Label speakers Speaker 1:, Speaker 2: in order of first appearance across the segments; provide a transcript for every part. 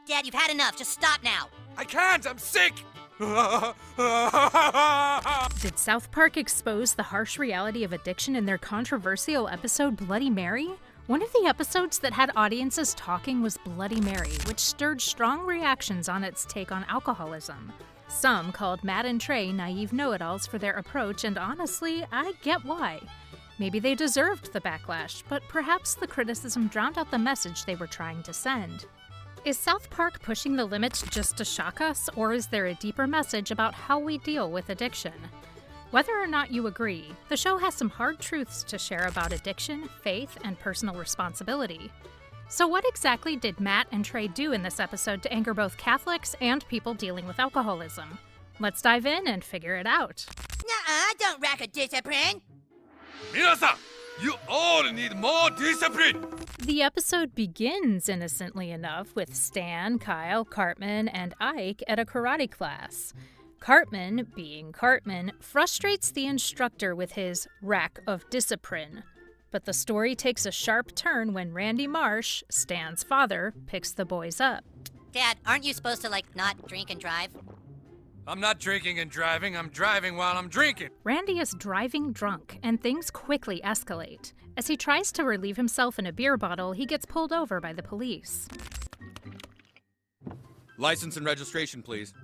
Speaker 1: Dad, you've had enough. Just stop now.
Speaker 2: I can't! I'm sick!
Speaker 3: Did South Park expose the harsh reality of addiction in their controversial episode Bloody Mary? One of the episodes that had audiences talking was Bloody Mary, which stirred strong reactions on its take on alcoholism. Some called Matt and Trey naive know-it-alls for their approach, and honestly, I get why. Maybe they deserved the backlash, but perhaps the criticism drowned out the message they were trying to send. Is South Park pushing the limits just to shock us, or is there a deeper message about how we deal with addiction? Whether or not you agree, the show has some hard truths to share about addiction, faith, and personal responsibility. So what exactly did Matt and Trey do in this episode to anger both Catholics and people dealing with alcoholism? Let's dive in and figure it out.
Speaker 1: Nuh-uh, don't rack a discipline.
Speaker 2: 皆さん, you all need more discipline!
Speaker 3: The episode begins innocently enough with Stan, Kyle, Cartman, and Ike at a karate class. Cartman, being Cartman, frustrates the instructor with his rack of discipline. But the story takes a sharp turn when Randy Marsh, Stan's father, picks the boys up.
Speaker 1: Dad, aren't you supposed to, not drink and drive?
Speaker 2: I'm not drinking and driving, I'm driving while I'm drinking.
Speaker 3: Randy is driving drunk, and things quickly escalate. As he tries to relieve himself in a beer bottle, he gets pulled over by the police.
Speaker 2: License and registration, please.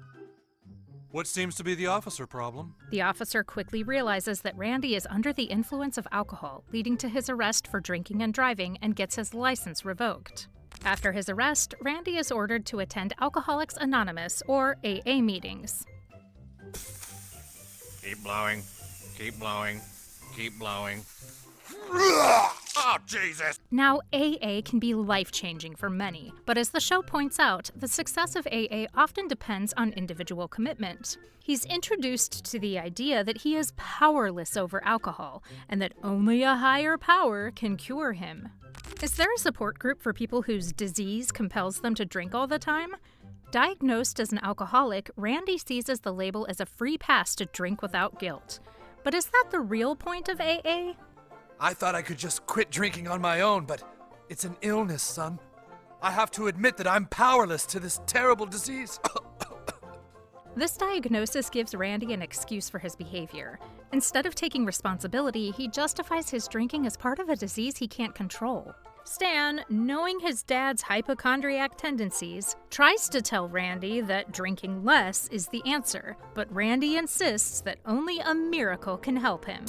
Speaker 4: What seems to be the officer problem?
Speaker 3: The officer quickly realizes that Randy is under the influence of alcohol, leading to his arrest for drinking and driving, and gets his license revoked. After his arrest, Randy is ordered to attend Alcoholics Anonymous, or AA meetings.
Speaker 2: Keep blowing, keep blowing, keep blowing. Oh, Jesus!
Speaker 3: Now, AA can be life-changing for many, but as the show points out, the success of AA often depends on individual commitment. He's introduced to the idea that he is powerless over alcohol, and that only a higher power can cure him. Is there a support group for people whose disease compels them to drink all the time? Diagnosed as an alcoholic, Randy seizes the label as a free pass to drink without guilt. But is that the real point of AA?
Speaker 4: I thought I could just quit drinking on my own, but it's an illness, son. I have to admit that I'm powerless to this terrible disease.
Speaker 3: This diagnosis gives Randy an excuse for his behavior. Instead of taking responsibility, he justifies his drinking as part of a disease he can't control. Stan, knowing his dad's hypochondriac tendencies, tries to tell Randy that drinking less is the answer, but Randy insists that only a miracle can help him.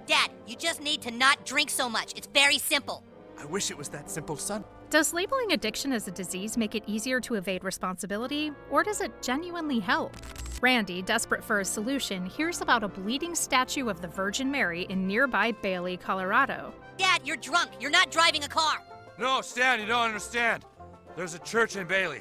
Speaker 1: Dad, you just need to not drink so much. It's very simple.
Speaker 4: I wish it was that simple, son.
Speaker 3: Does labeling addiction as a disease make it easier to evade responsibility, or does it genuinely help? Randy, desperate for a solution, hears about a bleeding statue of the Virgin Mary in nearby Bailey, Colorado.
Speaker 1: Dad, you're drunk. You're not driving a car.
Speaker 2: No, Stan, you don't understand. There's a church in Bailey.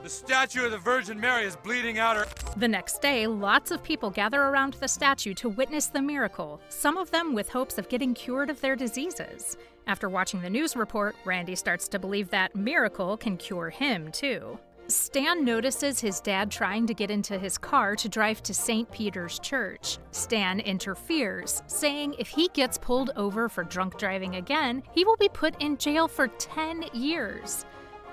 Speaker 2: The statue of the Virgin Mary is bleeding out her...
Speaker 3: The next day, lots of people gather around the statue to witness the miracle, some of them with hopes of getting cured of their diseases. After watching the news report, Randy starts to believe that miracle can cure him, too. Stan notices his dad trying to get into his car to drive to St. Peter's Church. Stan interferes, saying if he gets pulled over for drunk driving again, he will be put in jail for 10 years.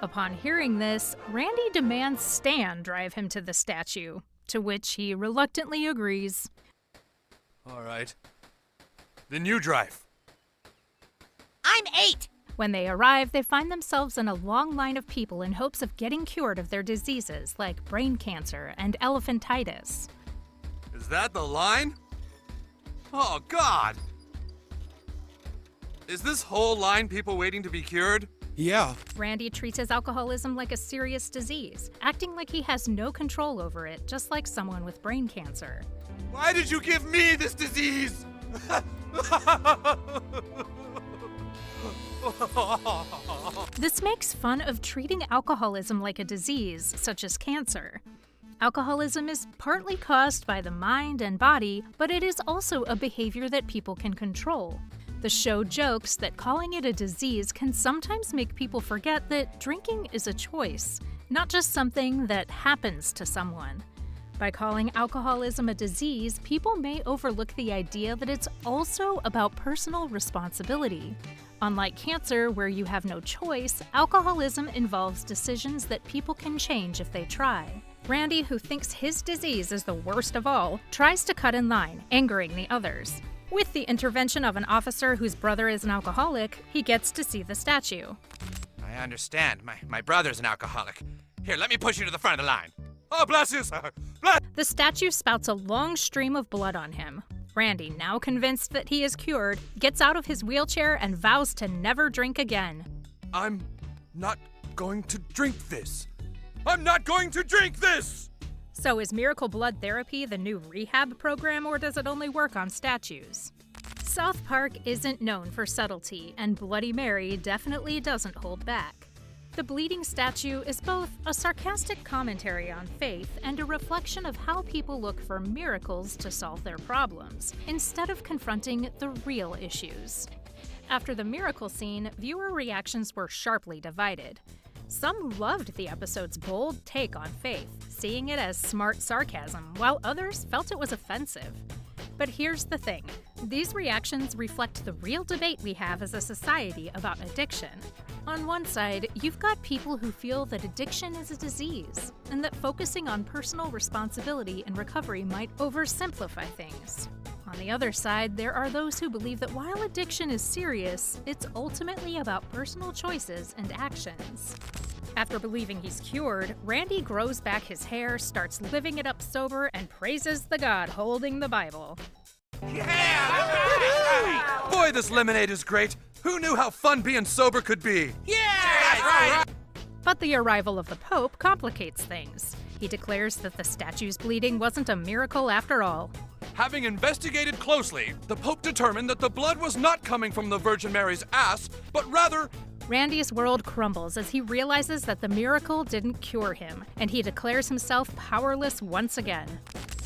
Speaker 3: Upon hearing this, Randy demands Stan drive him to the statue, to which he reluctantly agrees.
Speaker 4: All right. Then you drive.
Speaker 1: I'm 8.
Speaker 3: When they arrive, they find themselves in a long line of people in hopes of getting cured of their diseases like brain cancer and elephantitis.
Speaker 2: Is that the line? Oh, God! Is this whole line people waiting to be cured?
Speaker 4: Yeah.
Speaker 3: Randy treats his alcoholism like a serious disease, acting like he has no control over it, just like someone with brain cancer.
Speaker 2: Why did you give me this disease?
Speaker 3: This makes fun of treating alcoholism like a disease, such as cancer. Alcoholism is partly caused by the mind and body, but it is also a behavior that people can control. The show jokes that calling it a disease can sometimes make people forget that drinking is a choice, not just something that happens to someone. By calling alcoholism a disease, people may overlook the idea that it's also about personal responsibility. Unlike cancer, where you have no choice, alcoholism involves decisions that people can change if they try. Randy, who thinks his disease is the worst of all, tries to cut in line, angering the others. With the intervention of an officer whose brother is an alcoholic, he gets to see the statue.
Speaker 4: I understand. My brother's an alcoholic. Here, let me push you to the front of the line. Oh, bless you, sir. Bless.
Speaker 3: The statue spouts a long stream of blood on him. Randy, now convinced that he is cured, gets out of his wheelchair and vows to never drink again.
Speaker 2: I'm not going to drink this. I'm not going to drink this!
Speaker 3: So is Miracle Blood Therapy the new rehab program, or does it only work on statues? South Park isn't known for subtlety, and Bloody Mary definitely doesn't hold back. The bleeding statue is both a sarcastic commentary on faith and a reflection of how people look for miracles to solve their problems, instead of confronting the real issues. After the miracle scene, viewer reactions were sharply divided. Some loved the episode's bold take on faith, seeing it as smart sarcasm, while others felt it was offensive. But here's the thing. These reactions reflect the real debate we have as a society about addiction. On one side, you've got people who feel that addiction is a disease, and that focusing on personal responsibility and recovery might oversimplify things. On the other side, there are those who believe that while addiction is serious, it's ultimately about personal choices and actions. After believing he's cured, Randy grows back his hair, starts living it up sober, and praises the God holding the Bible.
Speaker 4: Yeah!
Speaker 2: Boy, this lemonade is great. Who knew how fun being sober could be?
Speaker 4: Yeah! That's right!
Speaker 3: But the arrival of the Pope complicates things. He declares that the statue's bleeding wasn't a miracle after all.
Speaker 2: Having investigated closely, the Pope determined that the blood was not coming from the Virgin Mary's ass, but rather...
Speaker 3: Randy's world crumbles as he realizes that the miracle didn't cure him, and he declares himself powerless once again.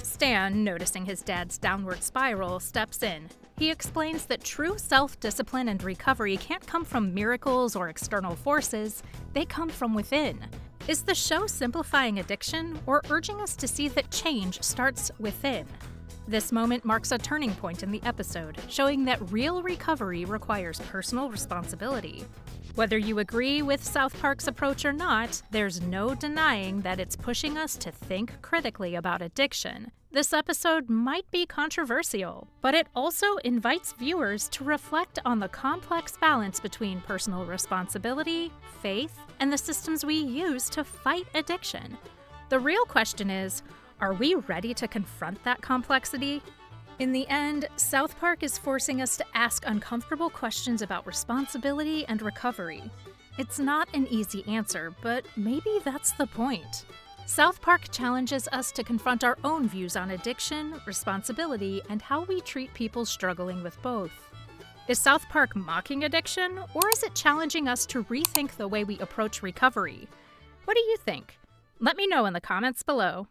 Speaker 3: Stan, noticing his dad's downward spiral, steps in. He explains that true self-discipline and recovery can't come from miracles or external forces, they come from within. Is the show simplifying addiction, or urging us to see that change starts within? This moment marks a turning point in the episode, showing that real recovery requires personal responsibility. Whether you agree with South Park's approach or not, there's no denying that it's pushing us to think critically about addiction. This episode might be controversial, but it also invites viewers to reflect on the complex balance between personal responsibility, faith, and the systems we use to fight addiction. The real question is, are we ready to confront that complexity? In the end, South Park is forcing us to ask uncomfortable questions about responsibility and recovery. It's not an easy answer, but maybe that's the point. South Park challenges us to confront our own views on addiction, responsibility, and how we treat people struggling with both. Is South Park mocking addiction, or is it challenging us to rethink the way we approach recovery? What do you think? Let me know in the comments below.